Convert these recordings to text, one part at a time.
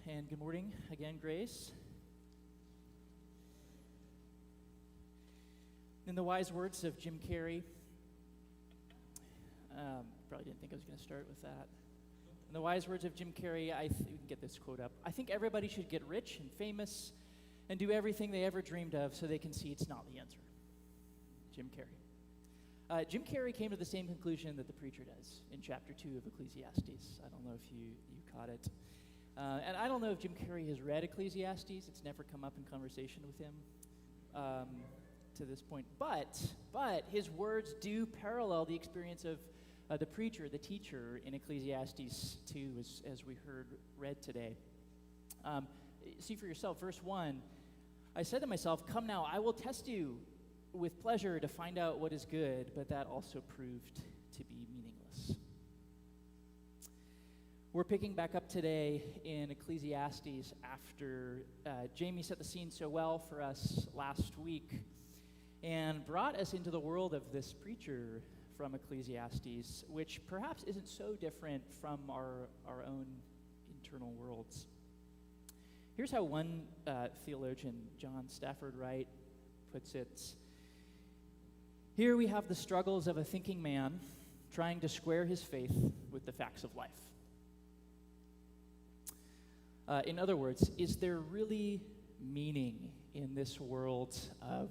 and good morning again, Grace. In the wise words of Jim Carrey, probably didn't think I was going to start with that. In the wise words of Jim Carrey, we can get this quote up. I think everybody should get rich and famous and do everything they ever dreamed of so they can see it's not the answer. Jim Carrey. Jim Carrey came to the same conclusion that the preacher does in chapter 2 of Ecclesiastes. I don't know if you caught it. And I don't know if Jim Carrey has read Ecclesiastes. It's never come up in conversation with him to this point. But his words do parallel the experience of the preacher, the teacher in Ecclesiastes 2, as we heard read today. See for yourself, verse 1, I said to myself, come now, I will test you with pleasure to find out what is good, but that also proved to be meaningless. We're picking back up today in Ecclesiastes after Jamie set the scene so well for us last week and brought us into the world of this preacher from Ecclesiastes, which perhaps isn't so different from our own internal worlds. Here's how one theologian, John Stafford Wright, puts it. Here we have the struggles of a thinking man trying to square his faith with the facts of life. In other words, is there really meaning in this world of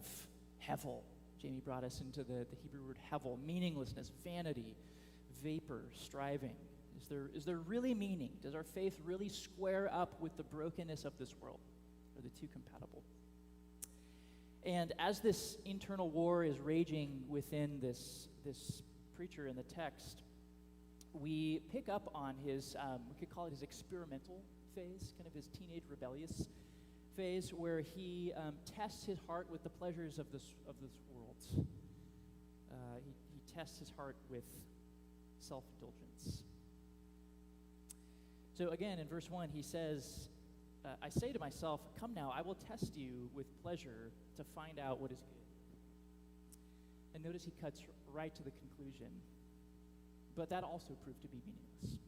hevel? Jamie brought us into the Hebrew word hevel, meaninglessness, vanity, vapor, striving. Is there really meaning? Does our faith really square up with the brokenness of this world? Are the two compatible? And as this internal war is raging within this preacher in the text, we pick up on his, we could call it his experimental phase, kind of his teenage rebellious phase, where he tests his heart with the pleasures of this world. He tests his heart with self-indulgence. So again, in verse 1, he says, I say to myself, come now, I will test you with pleasure to find out what is good. And notice he cuts right to the conclusion. But that also proved to be meaningless.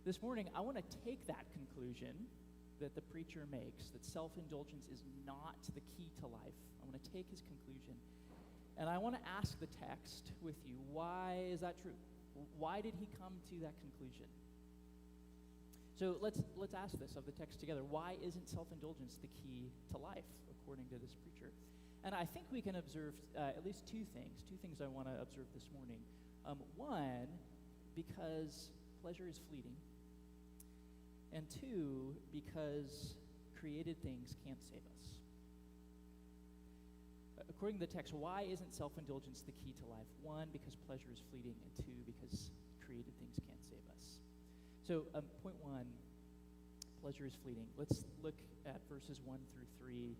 This morning, I want to take that conclusion that the preacher makes, that self-indulgence is not the key to life. I want to take his conclusion, and I want to ask the text with you, why is that true? Why did he come to that conclusion? So let's ask this of the text together. Why isn't self-indulgence the key to life, according to this preacher? And I think we can observe at least two things I want to observe this morning. One, because pleasure is fleeting. And two, because created things can't save us. According to the text, why isn't self-indulgence the key to life? One, because pleasure is fleeting, and two, because created things can't save us. So, point one, pleasure is fleeting. Let's look at verses 1 through 3.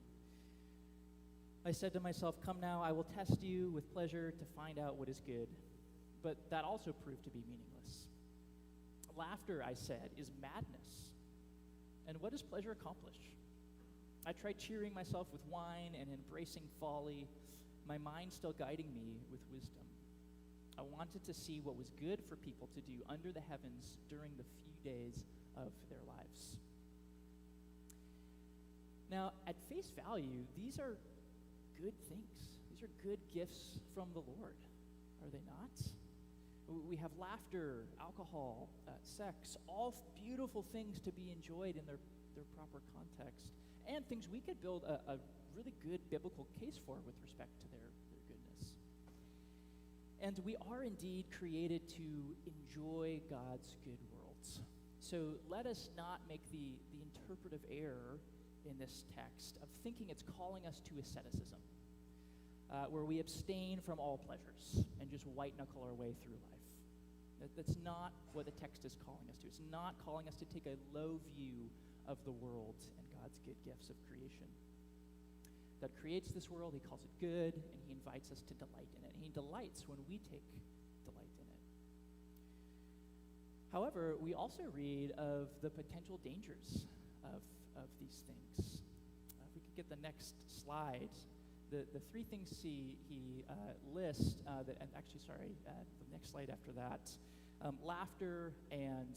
I said to myself, come now, I will test you with pleasure to find out what is good. But that also proved to be meaningless. Laughter, I said, is madness. And what does pleasure accomplish? I tried cheering myself with wine and embracing folly, my mind still guiding me with wisdom. I wanted to see what was good for people to do under the heavens during the few days of their lives. Now, at face value, these are good things. These are good gifts from the Lord, are they not? We have laughter, alcohol, sex, all beautiful things to be enjoyed in their proper context, and things we could build a really good biblical case for with respect to their goodness. And we are indeed created to enjoy God's good worlds. So let us not make the interpretive error in this text of thinking it's calling us to asceticism, where we abstain from all pleasures and just white-knuckle our way through life. That's not what the text is calling us to. It's not calling us to take a low view of the world and God's good gifts of creation. God creates this world, he calls it good, and he invites us to delight in it. And he delights when we take delight in it. However, we also read of the potential dangers of these things. If we could get the next slide. The three things he lists, the next slide after that, laughter and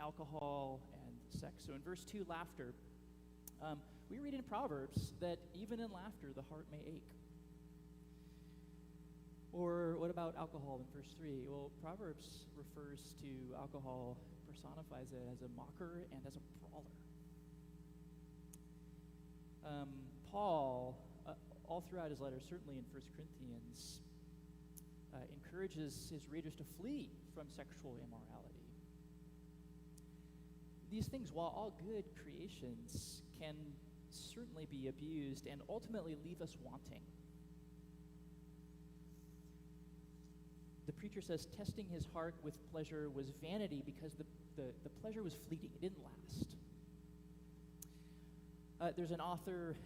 alcohol and sex. So in verse 2, laughter, we read in Proverbs that even in laughter the heart may ache. Or what about alcohol in verse 3? Well, Proverbs refers to alcohol, personifies it as a mocker and as a brawler. Paul, all throughout his letter, certainly in 1 Corinthians, encourages his readers to flee from sexual immorality. These things, while all good creations, can certainly be abused and ultimately leave us wanting. The preacher says testing his heart with pleasure was vanity because the pleasure was fleeting. It didn't last. There's an author,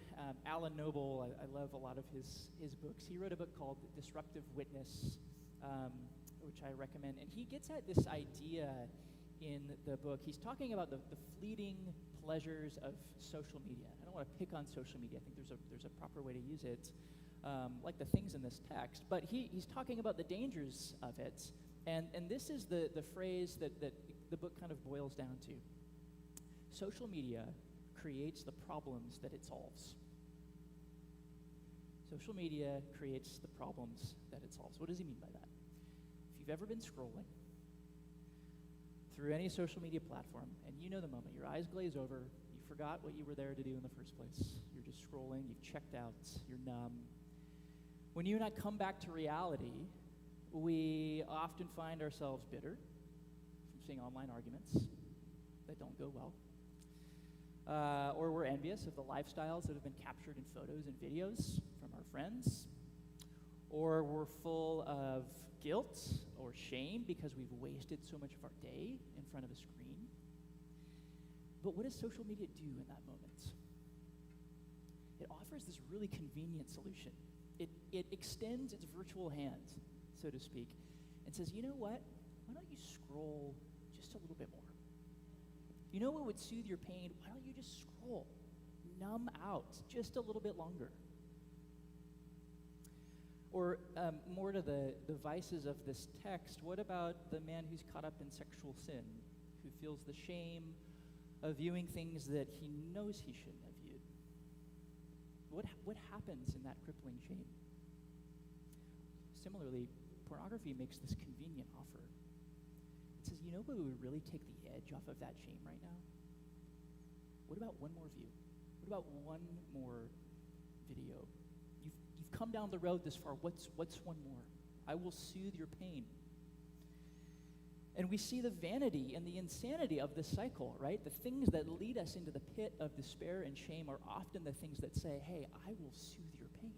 Alan Noble. I love a lot of his books. He wrote a book called Disruptive Witness, which I recommend. And he gets at this idea in the book. He's talking about the fleeting pleasures of social media. I don't want to pick on social media. I think there's a proper way to use it, like the things in this text. But he's talking about the dangers of it. And this is the phrase that the book kind of boils down to. Social media creates the problems that it solves. Social media creates the problems that it solves. What does he mean by that? If you've ever been scrolling through any social media platform, and you know the moment, your eyes glaze over, you forgot what you were there to do in the first place. You're just scrolling, you've checked out, you're numb. When you and I come back to reality, we often find ourselves bitter from seeing online arguments that don't go well. Or we're envious of the lifestyles that have been captured in photos and videos from our friends. Or we're full of guilt or shame because we've wasted so much of our day in front of a screen. But what does social media do in that moment? It offers this really convenient solution. It extends its virtual hand, so to speak, and says, you know what? Why don't you scroll just a little bit more? You know what would soothe your pain? Why don't you just scroll, numb out just a little bit longer? Or more to the vices of this text, what about the man who's caught up in sexual sin, who feels the shame of viewing things that he knows he shouldn't have viewed? What happens in that crippling shame? Similarly, pornography makes this convenient offer. It says, you know what would really take the edge off of that shame right now? What about one more view? What about one more video? You've come down the road this far. What's one more? I will soothe your pain. And we see the vanity and the insanity of this cycle, right? The things that lead us into the pit of despair and shame are often the things that say, hey, I will soothe your pain.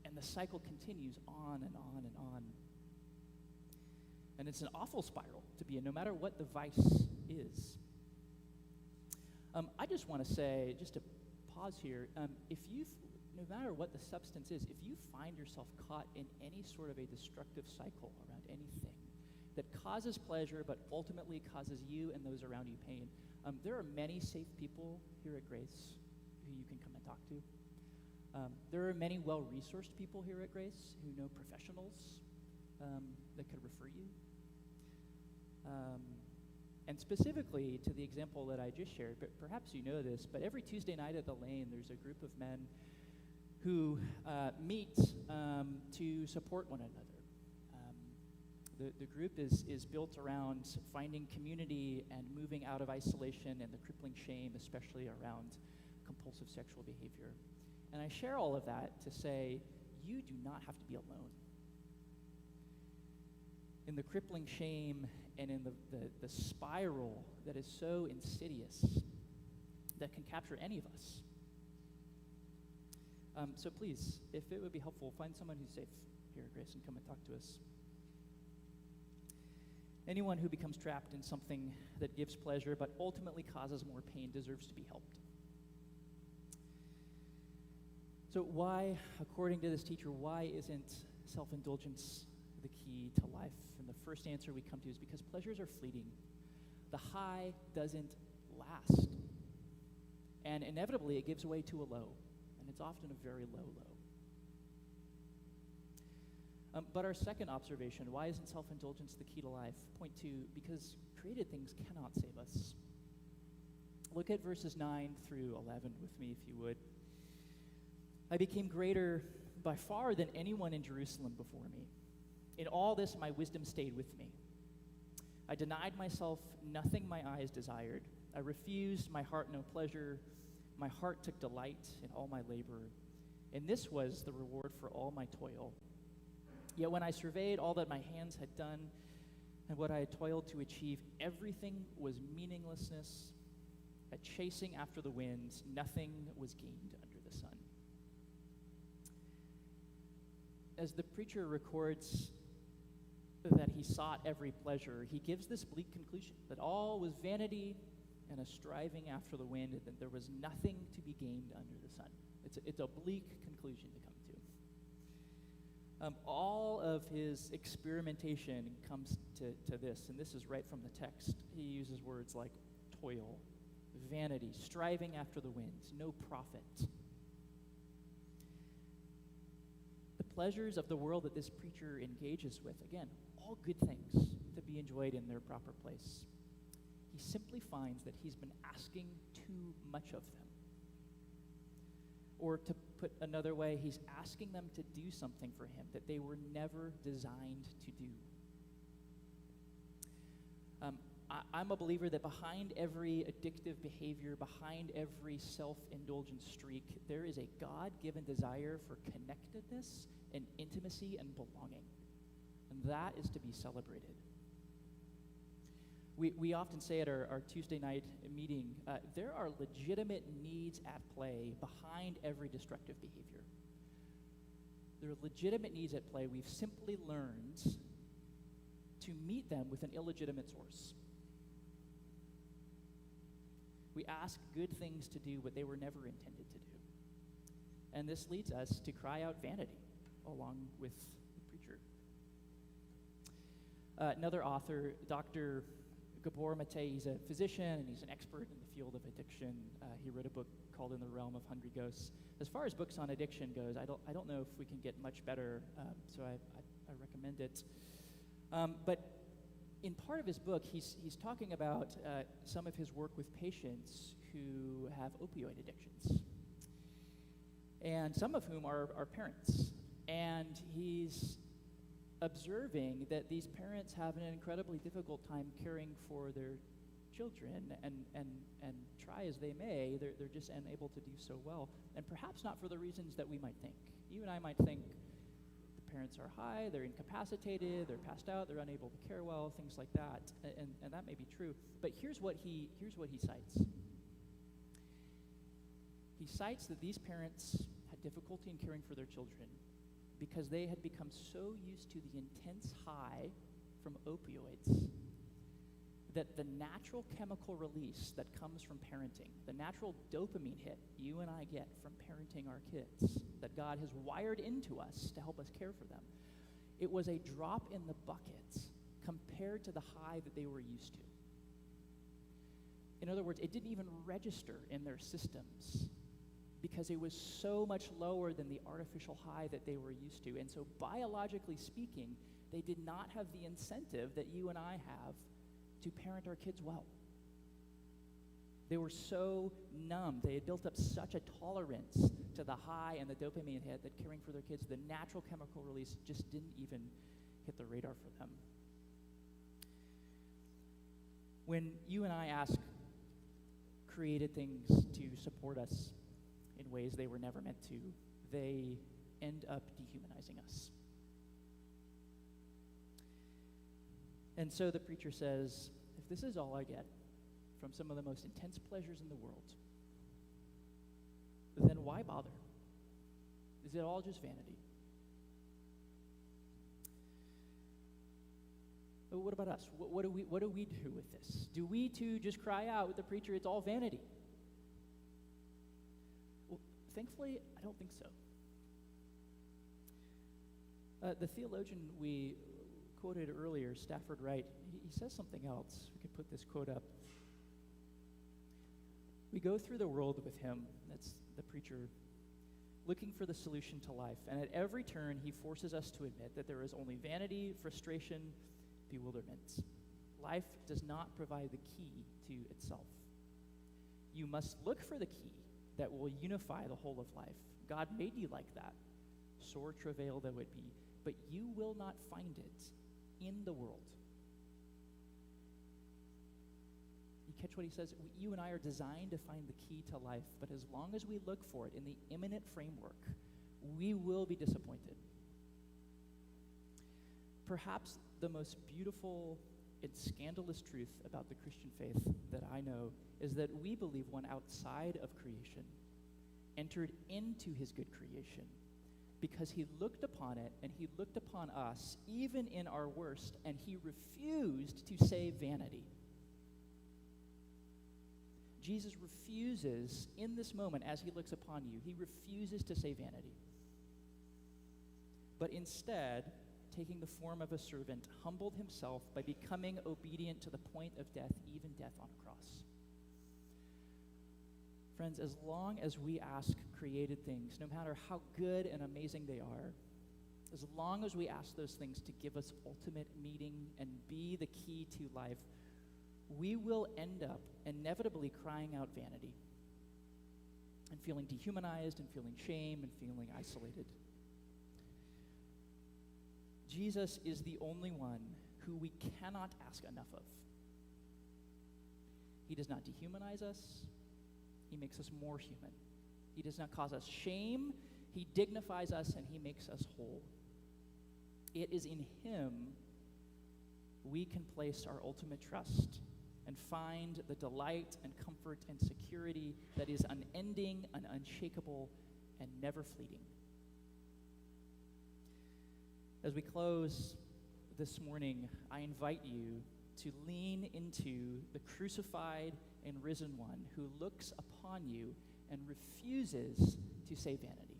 And the cycle continues on and on and on. And it's an awful spiral to be in, no matter what the vice is. I just want to say, just to pause here, no matter what the substance is, if you find yourself caught in any sort of a destructive cycle around anything that causes pleasure but ultimately causes you and those around you pain, there are many safe people here at Grace who you can come and talk to. There are many well-resourced people here at Grace who know professionals that could refer you. And specifically to the example that I just shared, but perhaps you know this, but every Tuesday night at the Lane, there's a group of men who meet to support one another. The group is built around finding community and moving out of isolation and the crippling shame, especially around compulsive sexual behavior. And I share all of that to say, you do not have to be alone. In the crippling shame and in the spiral that is so insidious that can capture any of us. So please, if it would be helpful, find someone who's safe here at Grace and come and talk to us. Anyone who becomes trapped in something that gives pleasure but ultimately causes more pain deserves to be helped. So why, according to this teacher, why isn't self-indulgence the key to life? And the first answer we come to is because pleasures are fleeting. The high doesn't last. And inevitably, it gives way to a low. And it's often a very low low. But our second observation, why isn't self-indulgence the key to life? Point two, because created things cannot save us. Look at verses 9 through 11 with me, if you would. I became greater by far than anyone in Jerusalem before me. In all this, my wisdom stayed with me. I denied myself nothing my eyes desired. I refused my heart no pleasure. My heart took delight in all my labor, and this was the reward for all my toil. Yet when I surveyed all that my hands had done and what I had toiled to achieve, everything was meaninglessness. At chasing after the winds, nothing was gained under the sun. As the preacher records that he sought every pleasure, he gives this bleak conclusion that all was vanity and a striving after the wind, and that there was nothing to be gained under the sun. It's a bleak conclusion to come to. All of his experimentation comes to this, and this is right from the text. He uses words like toil, vanity, striving after the winds, no profit. The pleasures of the world that this preacher engages with, again, all good things to be enjoyed in their proper place. He simply finds that he's been asking too much of them. Or to put another way, he's asking them to do something for him that they were never designed to do. I'm a believer that behind every addictive behavior, behind every self-indulgent streak, there is a God-given desire for connectedness and intimacy and belonging. And that is to be celebrated. We often say at our Tuesday night meeting, there are legitimate needs at play behind every destructive behavior. There are legitimate needs at play. We've simply learned to meet them with an illegitimate source. We ask good things to do what they were never intended to do. And this leads us to cry out vanity along with the preacher. Another author, Dr. Gabor Mate, he's a physician and he's an expert in the field of addiction. He wrote a book called In the Realm of Hungry Ghosts. As far as books on addiction goes, I don't know if we can get much better, so I recommend it. But in part of his book, he's talking about some of his work with patients who have opioid addictions, and some of whom are parents. And he's observing that these parents have an incredibly difficult time caring for their children, and try as they may, they're just unable to do so well, and perhaps not for the reasons that we might think. You and I might think the parents are high, they're incapacitated, they're passed out, they're unable to care well, things like that, and that may be true. But here's what he cites. He cites that these parents had difficulty in caring for their children because they had become so used to the intense high from opioids that the natural chemical release that comes from parenting, the natural dopamine hit you and I get from parenting our kids, that God has wired into us to help us care for them, it was a drop in the bucket compared to the high that they were used to. In other words, it didn't even register in their systems because it was so much lower than the artificial high that they were used to. And so biologically speaking, they did not have the incentive that you and I have to parent our kids well. They were so numb. They had built up such a tolerance to the high and the dopamine hit that caring for their kids, the natural chemical release just didn't even hit the radar for them. When you and I ask created things to support us in ways they were never meant to, they end up dehumanizing us. And so the preacher says, if this is all I get from some of the most intense pleasures in the world, then why bother? Is it all just vanity? But what about us? What do we do with this? Do we too just cry out with the preacher, it's all vanity? Well, thankfully, I don't think so. The theologian we quoted earlier, Stafford Wright, he says something else. We could put this quote up. We go through the world with him, that's the preacher, looking for the solution to life. And at every turn, he forces us to admit that there is only vanity, frustration, bewilderment. Life does not provide the key to itself. You must look for the key that will unify the whole of life. God made you like that, sore travail though it be, but you will not find it in the world. You catch what he says? You and I are designed to find the key to life, but as long as we look for it in the immanent framework, we will be disappointed. Perhaps the most beautiful and scandalous truth about the Christian faith that I know is that we believe one outside of creation entered into his good creation because he looked upon it and he looked upon us even in our worst, and he refused to say vanity. Jesus refuses in this moment as he looks upon you, he refuses to say vanity. But instead, taking the form of a servant, humbled himself by becoming obedient to the point of death, even death on a cross. Friends, as long as we ask created things, no matter how good and amazing they are, as long as we ask those things to give us ultimate meaning and be the key to life, we will end up inevitably crying out vanity and feeling dehumanized and feeling shame and feeling isolated. Jesus is the only one who we cannot ask enough of. He does not dehumanize us. He makes us more human. He does not cause us shame. He dignifies us and he makes us whole. It is in him we can place our ultimate trust and find the delight and comfort and security that is unending and unshakable and never fleeting. As we close this morning, I invite you to lean into the crucified and risen one who looks upon you and refuses to say vanity.